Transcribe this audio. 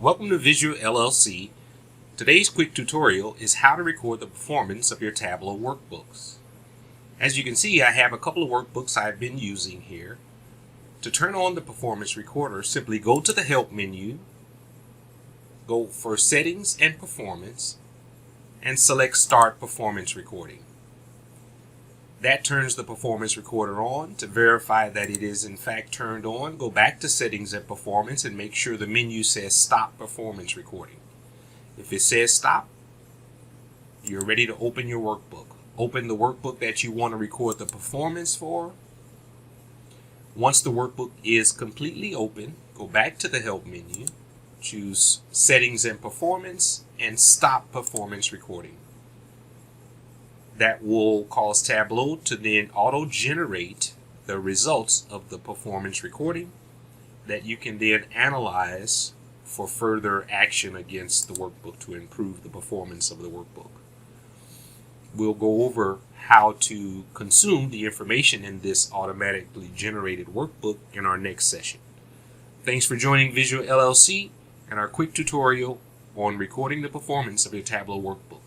Welcome to Visual LLC. Today's quick tutorial is how to record the performance of your Tableau workbooks. As you can see, I have a couple of workbooks I've been using here. To turn on the performance recorder, simply go to the Help menu, go for Settings and Performance, and select Start Performance Recording. That turns the performance recorder on. To verify that it is in fact turned on, go back to Settings and Performance and make sure the menu says Stop Performance Recording. If it says Stop, you're ready to open your workbook. Open the workbook that you want to record the performance for. Once the workbook is completely open, go back to the Help menu, choose Settings and Performance, and Stop Performance Recording. That will cause Tableau to then auto-generate the results of the performance recording that you can then analyze for further action against the workbook to improve the performance of the workbook. We'll go over how to consume the information in this automatically generated workbook in our next session. Thanks for joining Visual LLC and our quick tutorial on recording the performance of your Tableau workbook.